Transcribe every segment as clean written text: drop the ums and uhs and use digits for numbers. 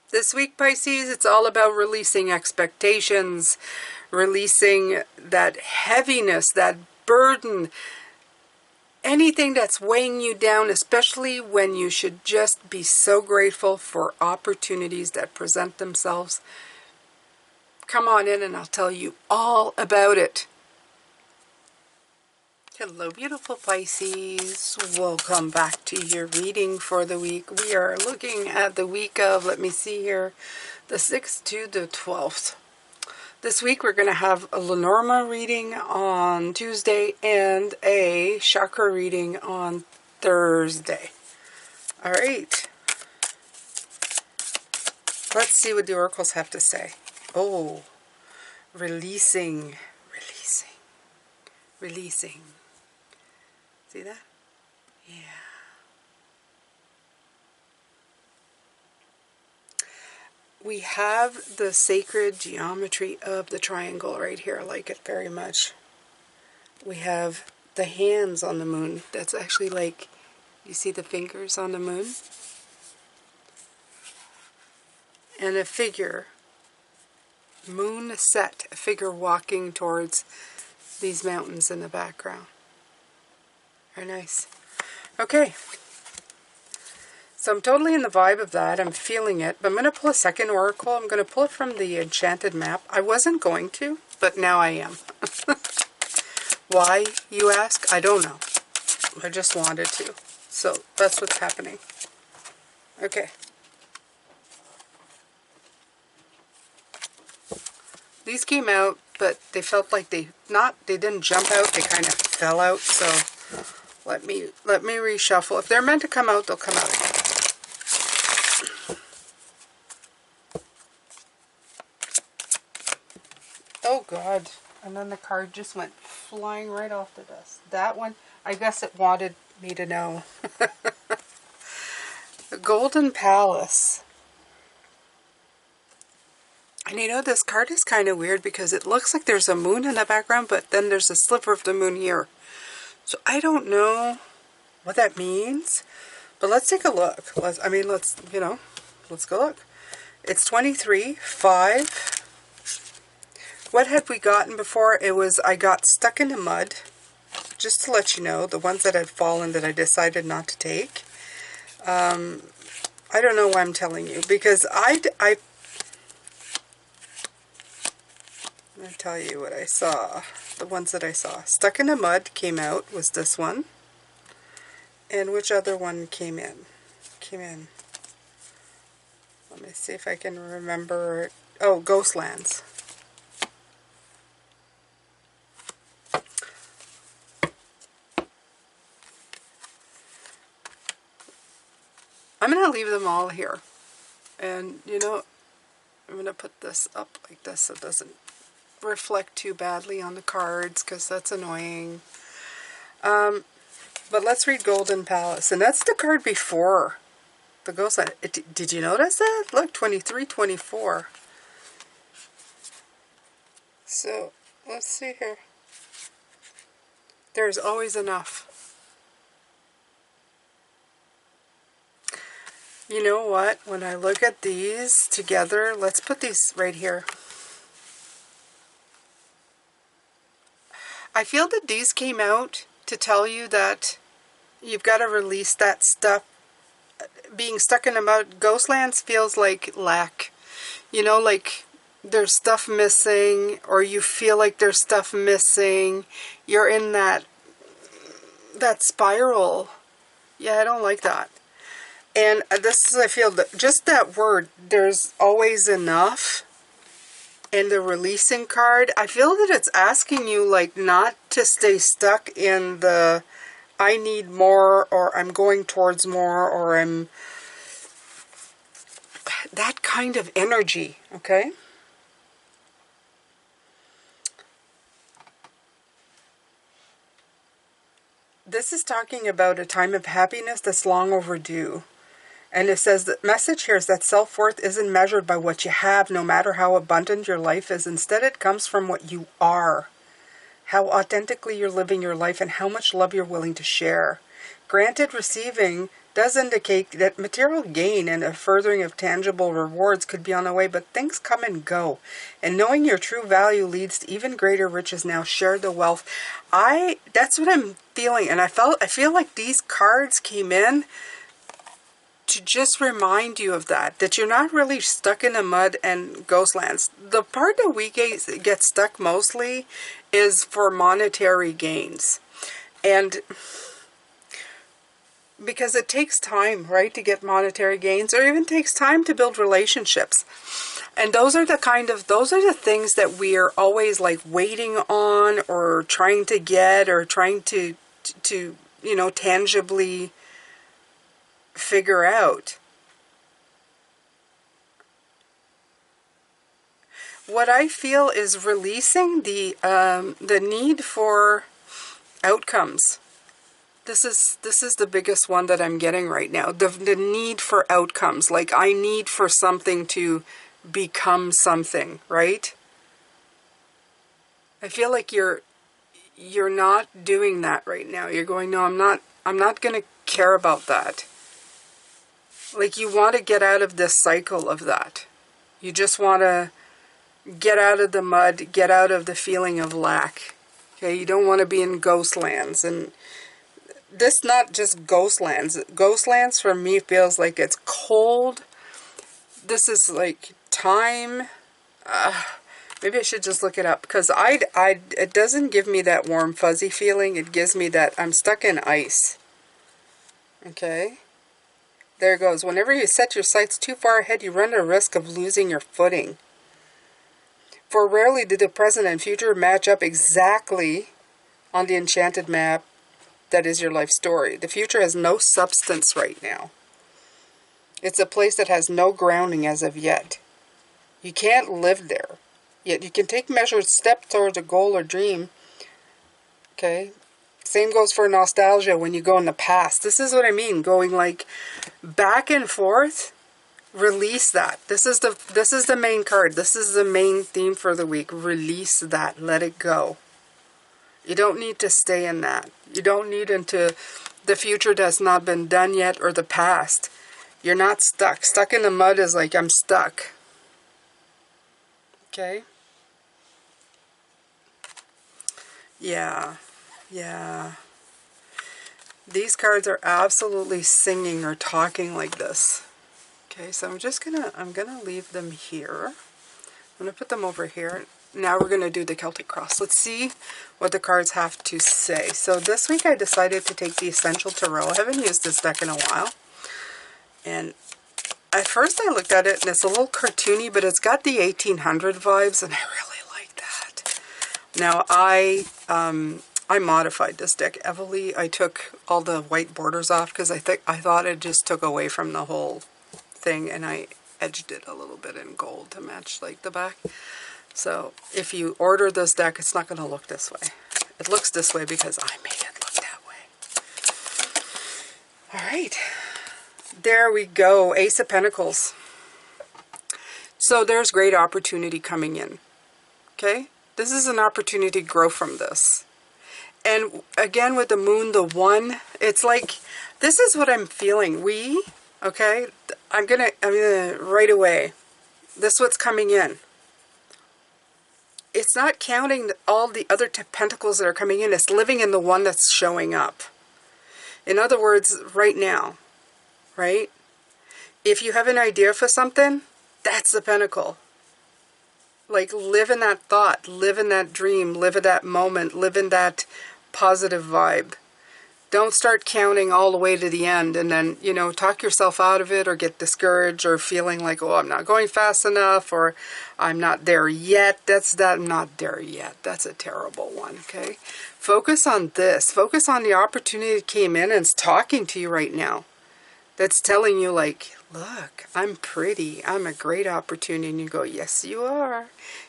This week, Pisces, it's all about releasing expectations, releasing that heaviness, that burden, anything that's weighing you down, especially when you should just be so grateful for opportunities that present themselves. Come on in and I'll tell you all about it. Hello, beautiful Pisces. Welcome back to your reading for the week. We are looking at the week of, let me see here, the 6th to the 12th. This week we're going to have a Lenormand reading on Tuesday and a chakra reading on Thursday. All right. Let's see what the oracles have to say. Oh, releasing. See that? Yeah. We have the sacred geometry of the triangle right here. I like it very much. We have the hands on the moon. That's actually like, you see the fingers on the moon? And a figure, moon set, a figure walking towards these mountains in the background. Very nice. Okay. So I'm totally in the vibe of that. I'm feeling it. But I'm going to pull a second oracle. I'm going to pull it from the enchanted map. I wasn't going to, but now I am. Why, you ask? I don't know. I just wanted to. So that's what's happening. Okay. These came out, but they felt like they didn't jump out. They kind of fell out. So let me reshuffle. If they're meant to come out, they'll come out. Oh God. And then the card just went flying right off the desk. That one, I guess it wanted me to know. The Golden Palace. And you know, this card is kind of weird because it looks like there's a moon in the background, but then there's a sliver of the moon here. So I don't know what that means, but let's take a look. Let's go look. It's 23, 5. What had we gotten before? It was, I got stuck in the mud. Just to let you know, the ones that had fallen that I decided not to take. I don't know why I'm telling you, because I'm going to tell you what I saw. The ones that I saw. Stuck in the mud came out, was this one. And which other one came in? Let me see if I can remember. Oh, Ghostlands. I'm going to leave them all here. And, you know, I'm going to put this up like this so it doesn't reflect too badly on the cards, because that's annoying. But let's read Golden Palace. And that's the card before the Ghostland. Did you notice that? Look, 23, 24. So, let's see here. There's always enough. You know what? When I look at these together, let's put these right here. I feel that these came out to tell you that you've got to release that stuff. Being stuck in the mud, Ghostlands feels like lack. You know, like there's stuff missing, or you feel like there's stuff missing. You're in that spiral. Yeah, I don't like that. And this is, I feel that just that word, there's always enough. And the releasing card, I feel that it's asking you, like, not to stay stuck in the I need more, or I'm going towards more, or I'm that kind of energy, okay? This is talking about a time of happiness that's long overdue. And it says the message here is that self-worth isn't measured by what you have, no matter how abundant your life is. Instead, it comes from what you are, how authentically you're living your life, and how much love you're willing to share. Granted, receiving does indicate that material gain and a furthering of tangible rewards could be on the way, but things come and go. And knowing your true value leads to even greater riches. Now share the wealth. That's what I'm feeling, and I feel like these cards came in to just remind you of that you're not really stuck in the mud and ghost lands. The part that we get stuck mostly is for monetary gains. And because it takes time, right, to get monetary gains, or even takes time to build relationships. And those are the things that we are always like waiting on, or trying to get, or trying to you know, tangibly figure out. What I feel is releasing the need for outcomes. This is the biggest one that I'm getting right now. The need for outcomes. Like, I need for something to become something, right? I feel like you're not doing that right now. You're going, no, I'm not going to care about that. Like, you want to get out of this cycle of that. You just want to get out of the mud, get out of the feeling of lack. Okay, you don't want to be in ghost lands. And this, not just ghost lands. Ghost lands for me feels like it's cold. This is like time. Maybe I should just look it up, because it doesn't give me that warm fuzzy feeling. It gives me that I'm stuck in ice. Okay, there it goes. Whenever you set your sights too far ahead, you run the risk of losing your footing. For rarely do the present and future match up exactly on the enchanted map that is your life story. The future has no substance right now. It's a place that has no grounding as of yet. You can't live there. Yet you can take measured steps towards a goal or dream. Okay? Same goes for nostalgia when you go in the past. This is what I mean. Going like back and forth. Release that. This is the main card. This is the main theme for the week. Release that. Let it go. You don't need to stay in that. You don't need into the future that's not been done yet, or the past. You're not stuck. Stuck in the mud is like, I'm stuck. Okay? Yeah. Yeah. These cards are absolutely singing or talking like this. Okay, so I'm gonna leave them here. I'm gonna put them over here. Now we're gonna do the Celtic Cross. Let's see what the cards have to say. So this week I decided to take the Essential Tarot. I haven't used this deck in a while. And at first I looked at it and it's a little cartoony, but it's got the 1800 vibes, and I really like that. Now I modified this deck heavily. I took all the white borders off because I thought it just took away from the whole thing, and I edged it a little bit in gold to match like the back. So if you order this deck, it's not going to look this way. It looks this way because I made it look that way. All right, there we go. Ace of Pentacles. So there's great opportunity coming in. Okay, this is an opportunity to grow from this. And again, with the moon, the one, it's like, this is what I'm feeling. Okay, I'm gonna right away. This is what's coming in. It's not counting all the other pentacles that are coming in. It's living in the one that's showing up. In other words, right now, right? If you have an idea for something, that's the pentacle. Like, live in that thought, live in that dream, live in that moment, live in that positive vibe. Don't start counting all the way to the end and then, you know, talk yourself out of it, or get discouraged, or feeling like, oh, I'm not going fast enough, or I'm not there yet. I'm not there yet. That's a terrible one, okay? Focus on this. Focus on the opportunity that came in and it's talking to you right now. That's telling you, like, look, I'm pretty. I'm a great opportunity. And you go, yes, you are.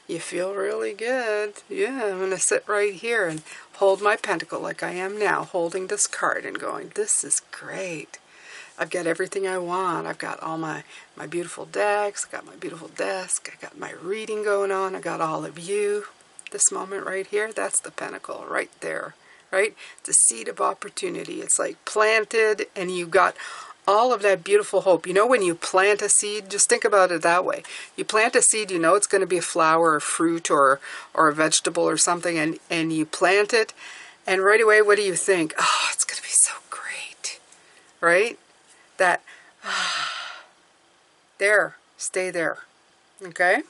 You feel really good. Yeah, I'm going to sit right here and hold my pentacle like I am now, holding this card and going, this is great. I've got everything I want. I've got all my beautiful decks. I've got my beautiful desk. I got my reading going on. I got all of you. This moment right here, that's the pentacle right there, right? It's a seed of opportunity. It's like planted, and you got all of that beautiful hope. You know, when you plant a seed, just think about it that way. You plant a seed, you know it's going to be a flower or fruit or a vegetable or something, and you plant it, and right away, what do you think? Oh, it's going to be so great, right? That, there, stay there, okay?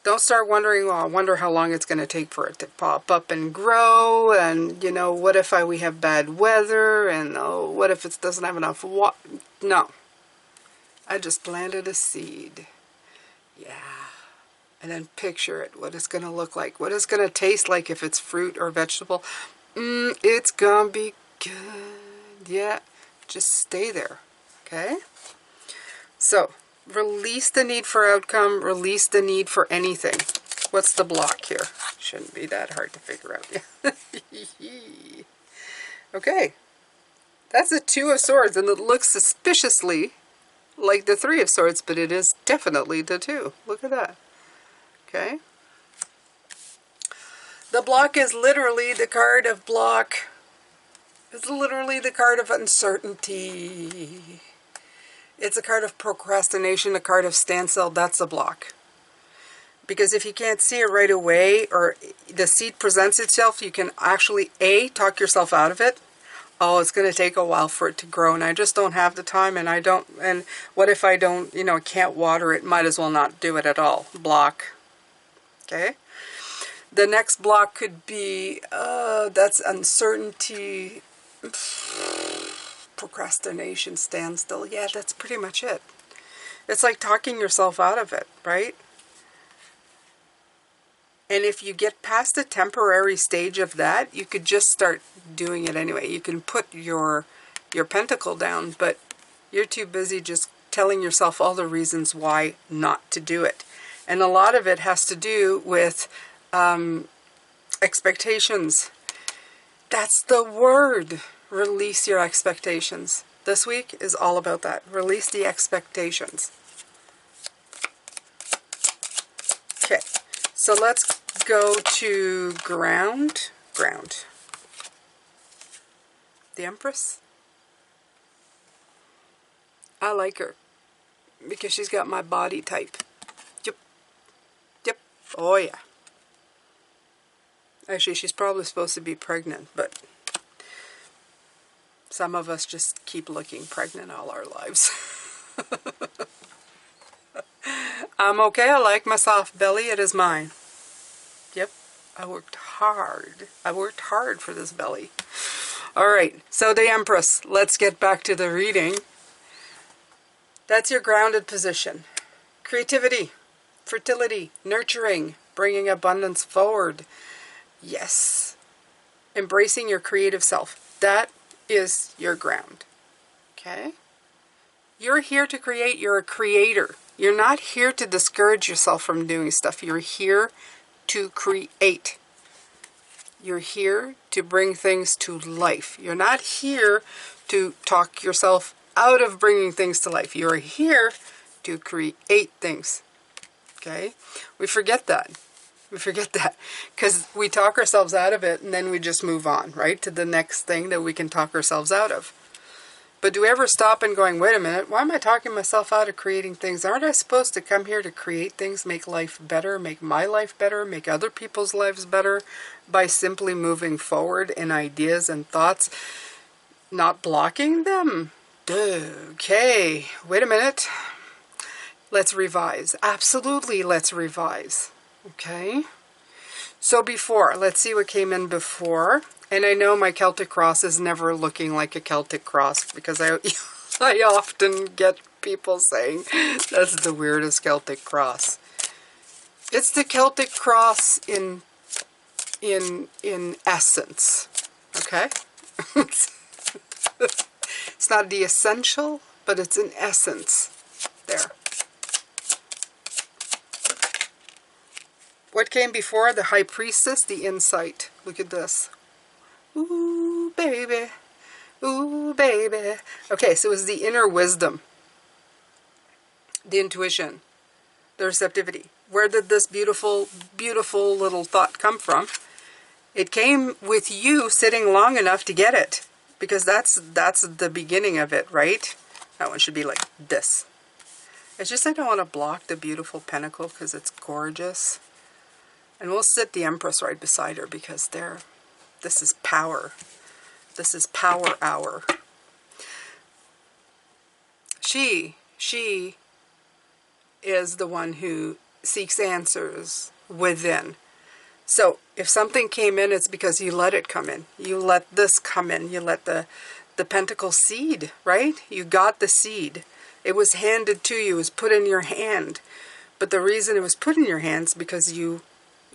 Don't start wondering, well, I wonder how long it's going to take for it to pop up and grow, and, you know, what if we have bad weather, and oh, what if it doesn't have enough water? No. I just planted a seed. Yeah. And then picture it, what it's going to look like, what it's going to taste like if it's fruit or vegetable. It's going to be good. Yeah. Just stay there. Okay? So, release the need for outcome, release the need for anything. What's the block here? Shouldn't be that hard to figure out. Okay. That's a Two of Swords, and it looks suspiciously like the Three of Swords, but it is definitely the Two. Look at that. Okay. The block is literally the card of block. It's literally the card of uncertainty. It's a card of procrastination, a card of standstill. That's a block. Because if you can't see it right away, or the seed presents itself, you can actually, A, talk yourself out of it. Oh, it's going to take a while for it to grow, and I just don't have the time, and I don't, and what if I don't, you know, can't water it? Might as well not do it at all. Block. Okay? The next block could be, that's uncertainty, procrastination, standstill. Yeah, that's pretty much it. It's like talking yourself out of it, right? And if you get past the temporary stage of that, you could just start doing it anyway. You can put your pentacle down, but you're too busy just telling yourself all the reasons why not to do it. And a lot of it has to do with expectations. That's the word. Release your expectations. This week is all about that. Release the expectations. Okay. So let's go to ground. Ground. The Empress. I like her because she's got my body type. Yep. Yep. Oh yeah. Actually, she's probably supposed to be pregnant, but some of us just keep looking pregnant all our lives. I'm okay. I like my soft belly. It is mine. Yep. I worked hard. I worked hard for this belly. All right. So the Empress. Let's get back to the reading. That's your grounded position. Creativity, fertility, nurturing, bringing abundance forward. Yes. Embracing your creative self. That is your ground. Okay? You're here to create. You're a creator. You're not here to discourage yourself from doing stuff. You're here to create. You're here to bring things to life. You're not here to talk yourself out of bringing things to life. You're here to create things. Okay? We forget that. We forget that because we talk ourselves out of it and then we just move on, right, to the next thing that we can talk ourselves out of. But do we ever stop and going, wait a minute, why am I talking myself out of creating things? Aren't I supposed to come here to create things, make life better, make my life better, make other people's lives better by simply moving forward in ideas and thoughts, not blocking them? Okay, wait a minute. Let's revise. Absolutely, let's revise. Okay, so before, let's see what came in before. And I know my Celtic cross is never looking like a Celtic cross because I often get people saying that's the weirdest Celtic cross. It's the Celtic cross in essence. Okay, it's not the essential, but it's in essence. There. What came before? The High Priestess, the insight. Look at this. Ooh, baby. Ooh, baby. Okay, so it was the inner wisdom. The intuition. The receptivity. Where did this beautiful, beautiful little thought come from? It came with you sitting long enough to get it. because that's the beginning of it, right? That one should be like this. It's just I don't want to block the beautiful pentacle because it's gorgeous. And we'll sit the Empress right beside her because this is power. This is power hour. She is the one who seeks answers within. So if something came in, it's because you let it come in. You let this come in. You let the pentacle seed, right? You got the seed. It was handed to you. It was put in your hand. But the reason it was put in your hands is because you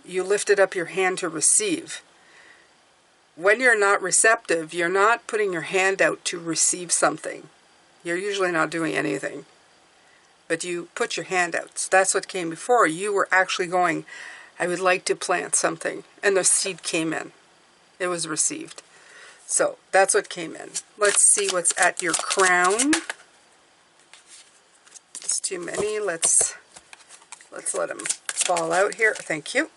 lifted up your hand to receive. When you're not receptive, you're not putting your hand out to receive something. You're usually not doing anything. But you put your hand out. So that's what came before. You were actually going, I would like to plant something. And the seed came in. It was received. So that's what came in. Let's see what's at your crown. It's too many. Let's let them fall out here. Thank you.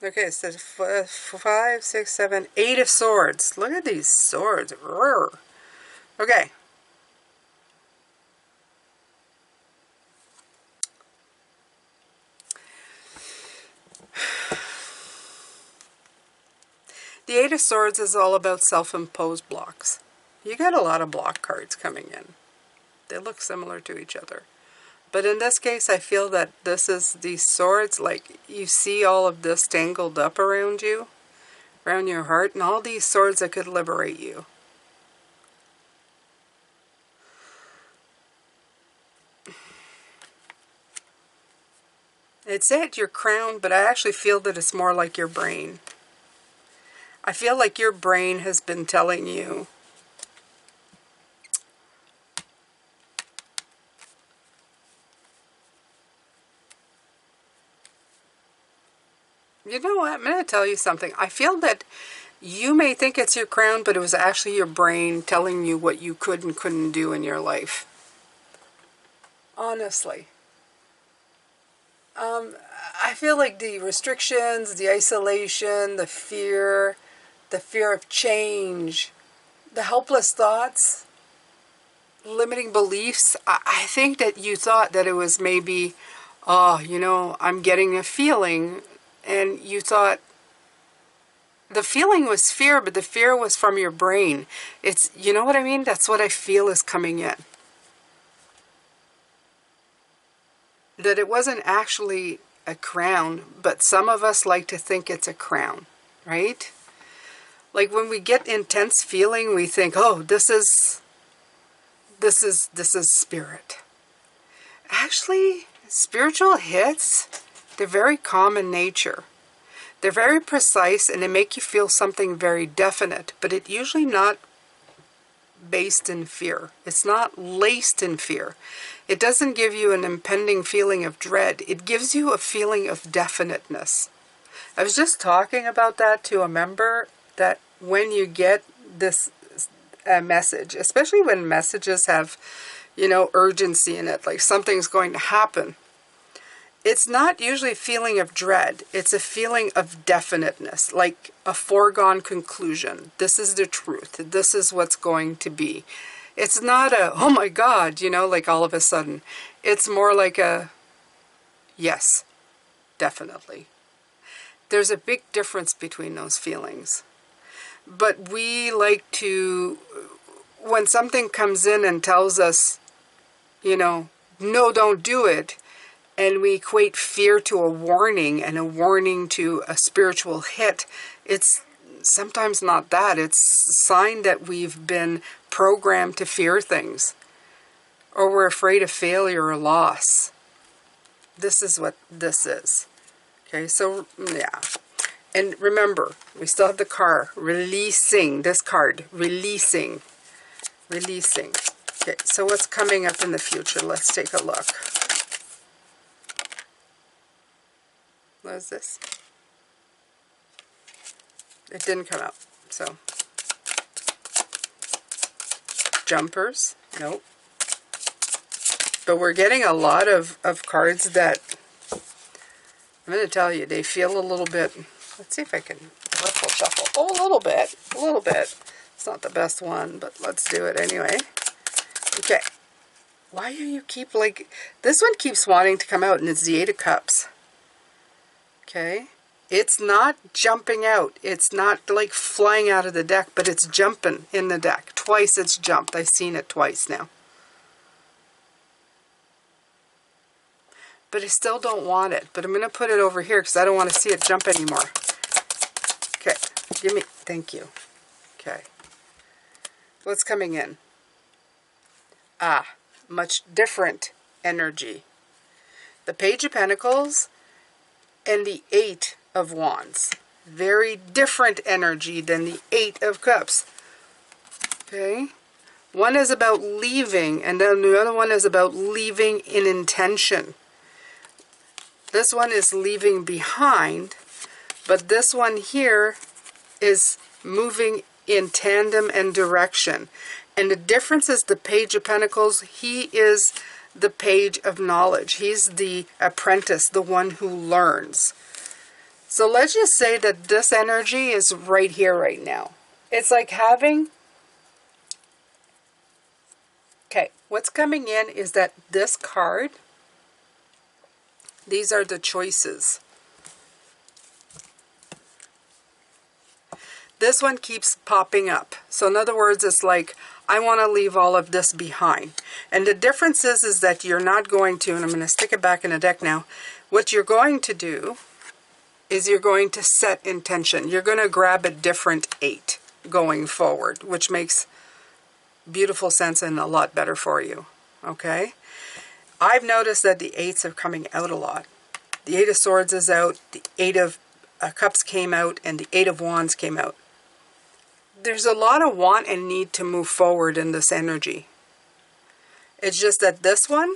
Okay, it says 5, 6, 7, 8 of swords. Look at these swords. Roar. Okay. The 8 of Swords is all about self-imposed blocks. You got a lot of block cards coming in. They look similar to each other. But in this case, I feel that this is these swords, like you see all of this tangled up around you, around your heart, and all these swords that could liberate you. It's at your crown, but I actually feel that it's more like your brain. I feel like your brain has been telling you, you know what, I'm going to tell you something. I feel that you may think it's your crown, but it was actually your brain telling you what you could and couldn't do in your life. Honestly. I feel like the restrictions, the isolation, the fear of change, the helpless thoughts, limiting beliefs, I think that you thought that it was maybe, oh, you know, I'm getting a feeling, and you thought the feeling was fear, but the fear was from your brain. It's, you know what I mean? That's what I feel is coming in. That it wasn't actually a crown, but some of us like to think it's a crown, right? Like when we get intense feeling, we think, oh, this is spirit. Actually, spiritual hits, they're very calm in nature. They're very precise and they make you feel something very definite, but it's usually not based in fear. It's not laced in fear. It doesn't give you an impending feeling of dread. It gives you a feeling of definiteness. I was just talking about that to a member, that when you get this message, especially when messages have, you know, urgency in it, like something's going to happen, it's not usually a feeling of dread. It's a feeling of definiteness, like a foregone conclusion. This is the truth. This is what's going to be. It's not a, oh my God, you know, like all of a sudden. It's more like a, yes, definitely. There's a big difference between those feelings. But we like to, when something comes in and tells us, you know, no, don't do it, and we equate fear to a warning and a warning to a spiritual hit, it's sometimes not that. It's a sign that we've been programmed to fear things, or we're afraid of failure or loss. This is what this is. Okay, so yeah. And remember, we still have the card, releasing, this card, releasing. Okay, so what's coming up in the future? Let's take a look. What is this? It didn't come out, so. Jumpers, nope. But we're getting a lot of cards that, I'm going to tell you, they feel a little bit, let's see if I can Riffle shuffle. Oh, a little bit. A little bit. It's not the best one, but let's do it anyway. Okay. Why do you keep, like, this one keeps wanting to come out, and it's the Eight of Cups. Okay. It's not jumping out. It's not, like, flying out of the deck, but it's jumping in the deck. Twice it's jumped. I've seen it twice now. But I still don't want it. But I'm going to put it over here because I don't want to see it jump anymore. Okay. Give me, thank you. Okay. What's coming in? Ah. Much different energy. The Page of Pentacles and the Eight of Wands. Very different energy than the Eight of Cups. Okay? One is about leaving, and then the other one is about leaving in intention. This one is leaving behind, but this one here is moving in tandem and direction. And the difference is the Page of Pentacles, he is the page of knowledge. He's the apprentice, the one who learns. So let's just say that this energy is right here, right now. It's like having... Okay, what's coming in is that this card, these are the choices. This one keeps popping up. So in other words, it's like, I want to leave all of this behind. And the difference is that you're not going to, and I'm going to stick it back in the deck now, what you're going to do is you're going to set intention. You're going to grab a different 8 going forward, which makes beautiful sense and a lot better for you. Okay? I've noticed that the 8s are coming out a lot. The 8 of Swords is out, the 8 of Cups came out, and the 8 of Wands came out. There's a lot of want and need to move forward in this energy. It's just that this one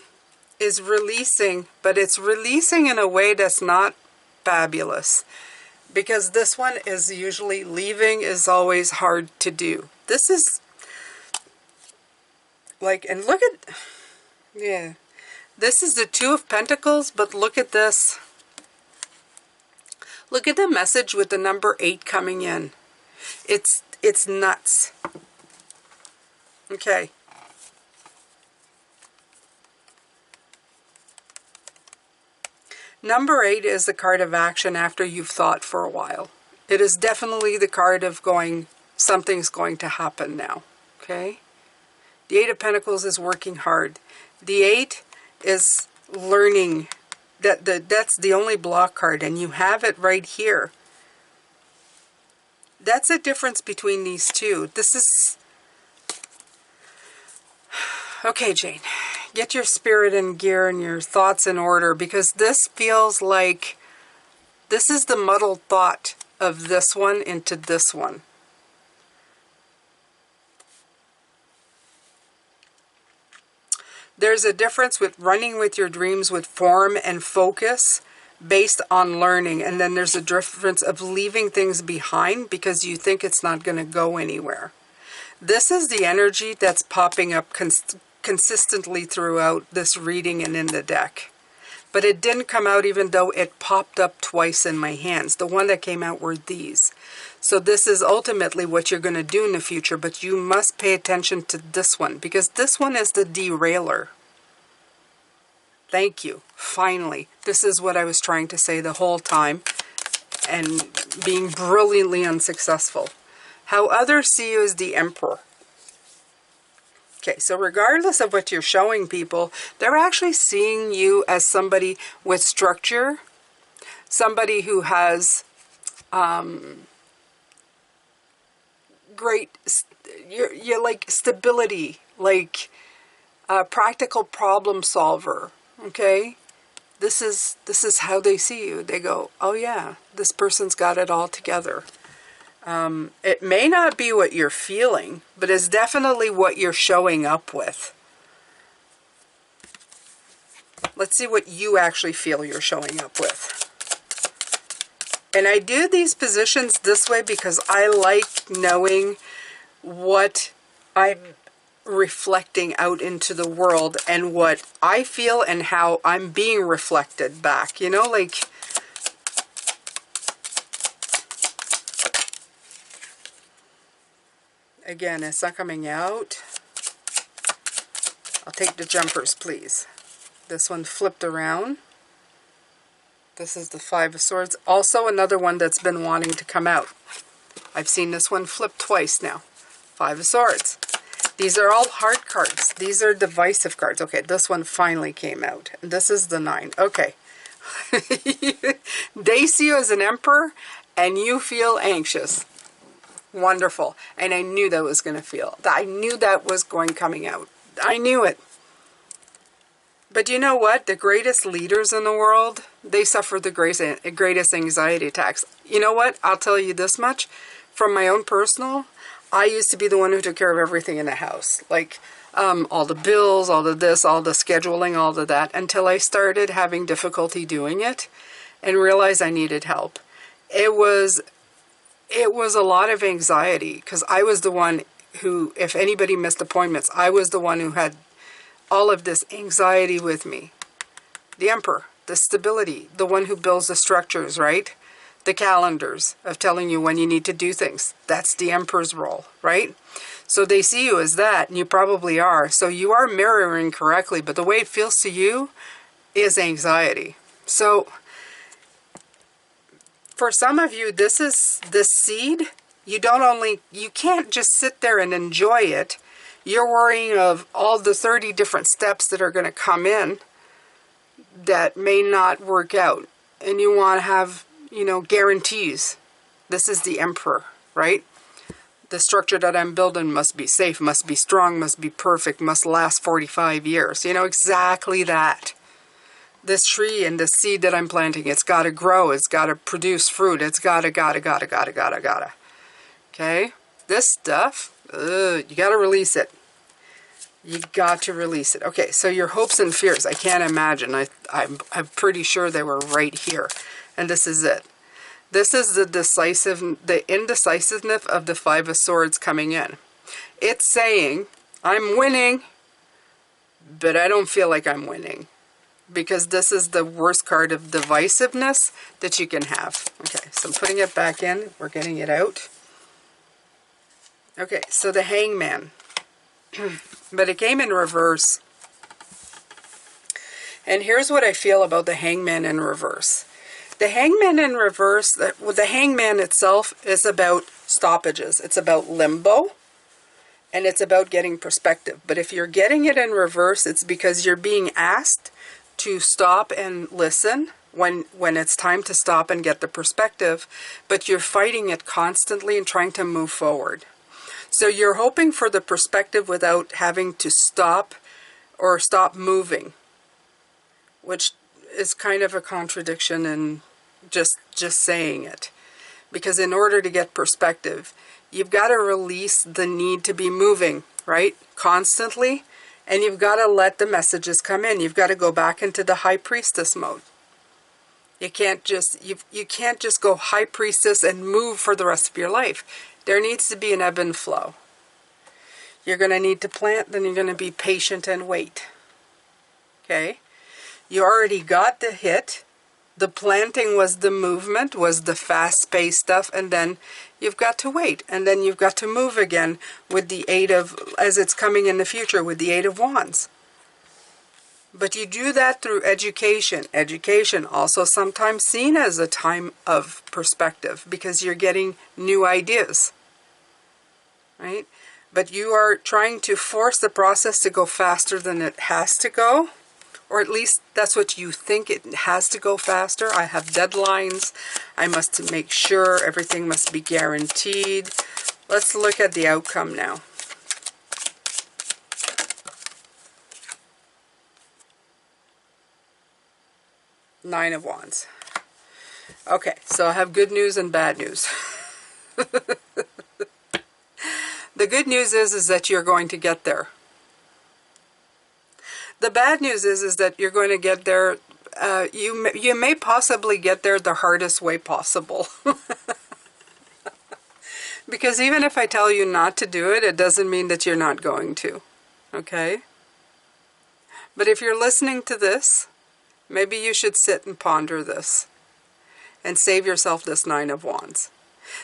is releasing, but it's releasing in a way that's not fabulous. Because this one is usually leaving is always hard to do. This is like, and look at, yeah. This is the Two of Pentacles, but look at this. Look at the message with the number 8 coming in. It's nuts. Okay. Number 8 is the card of action after you've thought for a while. It is definitely the card of going, something's going to happen now. Okay? The 8 of Pentacles is working hard. The 8 is learning. That's the only block card, and you have it right here. That's the difference between these two. This is... Okay, Jane. Get your spirit in gear and your thoughts in order, because this feels like... This is the muddled thought of this one into this one. There's a difference with running with your dreams with form and focus based on learning. And then there's a difference of leaving things behind because you think it's not going to go anywhere. This is the energy that's popping up consistently throughout this reading and in the deck. But it didn't come out even though it popped up twice in my hands. The one that came out were these. So this is ultimately what you're going to do in the future, but you must pay attention to this one because this one is the derailer. Thank you. Finally. This is what I was trying to say the whole time and being brilliantly unsuccessful. How others see you as the Emperor. Okay, so regardless of what you're showing people, they're actually seeing you as somebody with structure, somebody who has great, you're like stability, like a practical problem solver. Okay, this is how they see you. They go, oh yeah, this person's got it all together. It may not be what you're feeling, but it's definitely what you're showing up with. Let's see what you actually feel you're showing up with. And I do these positions this way because I like knowing what I'm reflecting out into the world and what I feel and how I'm being reflected back. You know, like... Again, it's not coming out. I'll take the jumpers, please. This one flipped around. This is the Five of Swords. Also another one that's been wanting to come out. I've seen this one flip twice now. Five of Swords. These are all hard cards. These are divisive cards. Okay, this one finally came out. And this is the 9. Okay. They see you as an emperor and you feel anxious. Wonderful. And I knew that was going to feel. I knew that was coming out. I knew it. But you know what? The greatest leaders in the world, they suffer the greatest anxiety attacks. You know what? I'll tell you this much. From my own personal, I used to be the one who took care of everything in the house. Like all the bills, all of this, all the scheduling, all of that, until I started having difficulty doing it and realized I needed help. It was a lot of anxiety because I was the one who, if anybody missed appointments, I was the one who had all of this anxiety with me. The Emperor, the stability, the one who builds the structures, right? The calendars of telling you when you need to do things. That's the Emperor's role, right? So they see you as that, and you probably are. So you are mirroring correctly, but the way it feels to you is anxiety. So for some of you, this is this seed. You can't just sit there and enjoy it. You're worrying of all the 30 different steps that are going to come in that may not work out. And you want to have, guarantees. This is the Emperor, right? The structure that I'm building must be safe, must be strong, must be perfect, must last 45 years. You know, exactly that. This tree and the seed that I'm planting, it's got to grow, it's got to produce fruit, it's gotta. Okay? This stuff, you got to release it. You got to release it. Okay, so your hopes and fears, I can't imagine. I'm pretty sure they were right here. And this is it. This is the indecisiveness of the Five of Swords coming in. It's saying, I'm winning, but I don't feel like I'm winning. Because this is the worst card of divisiveness that you can have. Okay, so I'm putting it back in. We're getting it out. Okay, so the Hangman. But it came in reverse. And here's what I feel about the Hangman in reverse. The Hangman in reverse, the Hangman itself is about stoppages. It's about limbo. And it's about getting perspective. But if you're getting it in reverse, it's because you're being asked to stop and listen when it's time to stop and get the perspective. But you're fighting it constantly and trying to move forward. So you're hoping for the perspective without having to stop or stop moving, which is kind of a contradiction in just saying it. Because in order to get perspective, you've got to release the need to be moving, right? Constantly. And you've got to let the messages come in. You've got to go back into the High Priestess mode. You can't just go High Priestess and move for the rest of your life. There needs to be an ebb and flow. You're going to need to plant, then you're going to be patient and wait. Okay? You already got the hit. The planting was the movement, was the fast-paced stuff, and then you've got to wait. And then you've got to move again with the Eight of, as it's coming in the future, with the Eight of Wands. But you do that through education. Education also sometimes seen as a time of perspective because you're getting new ideas. Right? But you are trying to force the process to go faster than it has to go. Or at least that's what you think it has to go faster. I have deadlines. I must make sure everything must be guaranteed. Let's look at the outcome now. Nine of Wands. Okay, so I have good news and bad news. The good news is that you're going to get there. The bad news is that you're going to get there, you may possibly get there the hardest way possible. Because even if I tell you not to do it, it doesn't mean that you're not going to. Okay? But if you're listening to this, maybe you should sit and ponder this. And save yourself this Nine of Wands.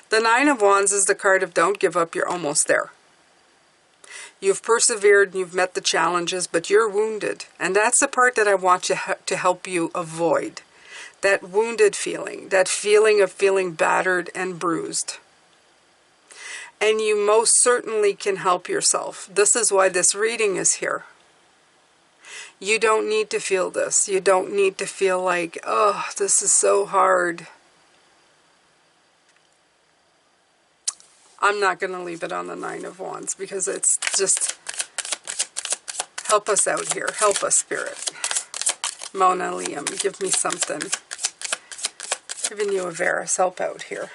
The Nine of Wands is the card of don't give up, you're almost there. You've persevered and you've met the challenges, but you're wounded. And that's the part that I want to help you avoid. That wounded feeling, that feeling of feeling battered and bruised. And you most certainly can help yourself. This is why this reading is here. You don't need to feel this. You don't need to feel like, oh, this is so hard. I'm not going to leave it on the Nine of Wands because it's just, help us out here. Help us, Spirit. Mona Liam, give me something. Giving you a Varus, help out here.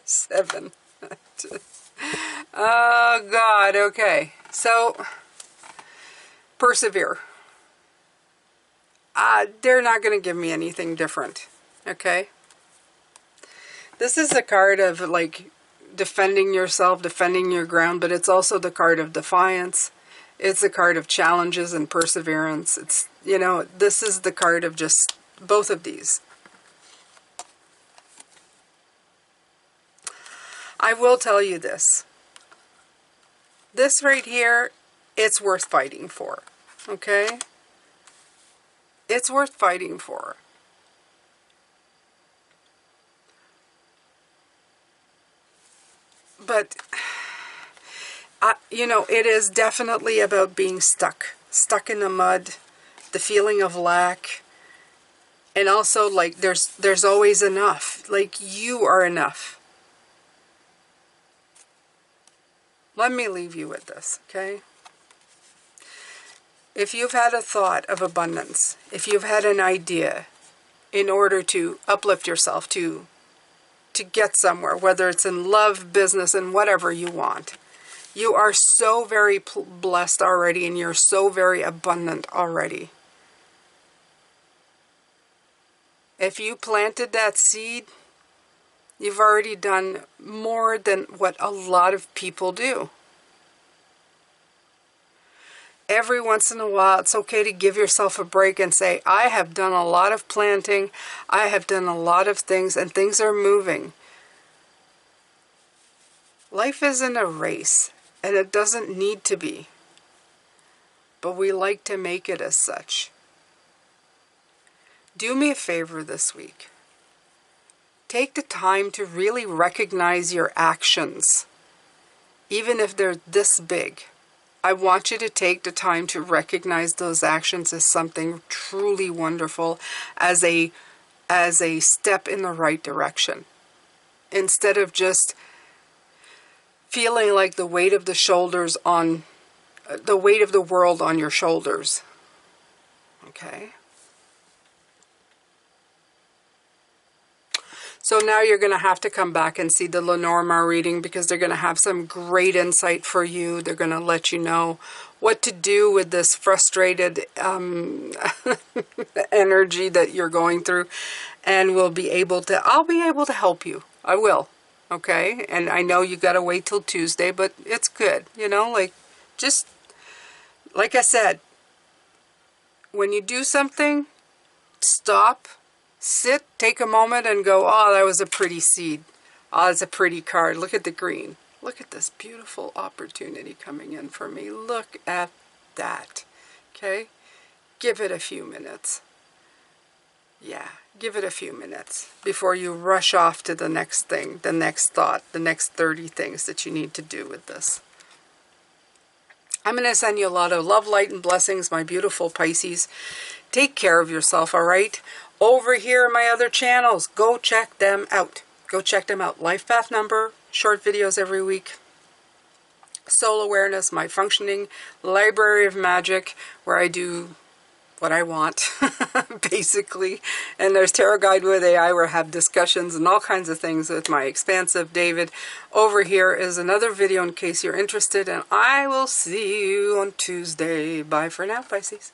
7. Oh, God, okay. So, persevere. They're not going to give me anything different, okay? This is a card of, like, defending yourself, defending your ground, but it's also the card of defiance. It's a card of challenges and perseverance. It's, you know, this is the card of just both of these. I will tell you this. This right here, it's worth fighting for, okay? It's worth fighting for. But, you know, it is definitely about being stuck in the mud, the feeling of lack, and also, like, there's always enough. Like, you are enough. Let me leave you with this, okay? If you've had a thought of abundance, if you've had an idea in order to uplift yourself, to get somewhere, whether it's in love, business, and whatever you want, you are so very blessed already, and you're so very abundant already. If you planted that seed, you've already done more than what a lot of people do. Every once in a while, it's okay to give yourself a break and say, I have done a lot of planting, I have done a lot of things, and things are moving. Life isn't a race, and it doesn't need to be. But we like to make it as such. Do me a favor this week. Take the time to really recognize your actions, even if they're this big. I want you to take the time to recognize those actions as something truly wonderful, as a step in the right direction, instead of just feeling like the weight of the shoulders on the weight of the world on your shoulders. Okay? So now you're going to have to come back and see the Lenormand reading, because they're going to have some great insight for you. They're going to let you know what to do with this frustrated energy that you're going through. And I'll be able to help you. I will. Okay? And I know you got to wait till Tuesday, but it's good. You know, like, just, like I said, when you do something, stop. Sit, take a moment and go, oh, that was a pretty seed. Oh, that's a pretty card. Look at the green. Look at this beautiful opportunity coming in for me. Look at that. Okay? Give it a few minutes. Yeah, give it a few minutes before you rush off to the next thing, the next thought, the next 30 things that you need to do with this. I'm going to send you a lot of love, light, and blessings, my beautiful Pisces. Take care of yourself, all right? Over here in my other channels, go check them out. Go check them out. Life Path Number, short videos every week. Soul Awareness, my functioning library of magic, where I do what I want, basically. And there's Tarot Guide with AI, where I have discussions and all kinds of things with my expansive David. Over here is another video in case you're interested, and I will see you on Tuesday. Bye for now, Pisces.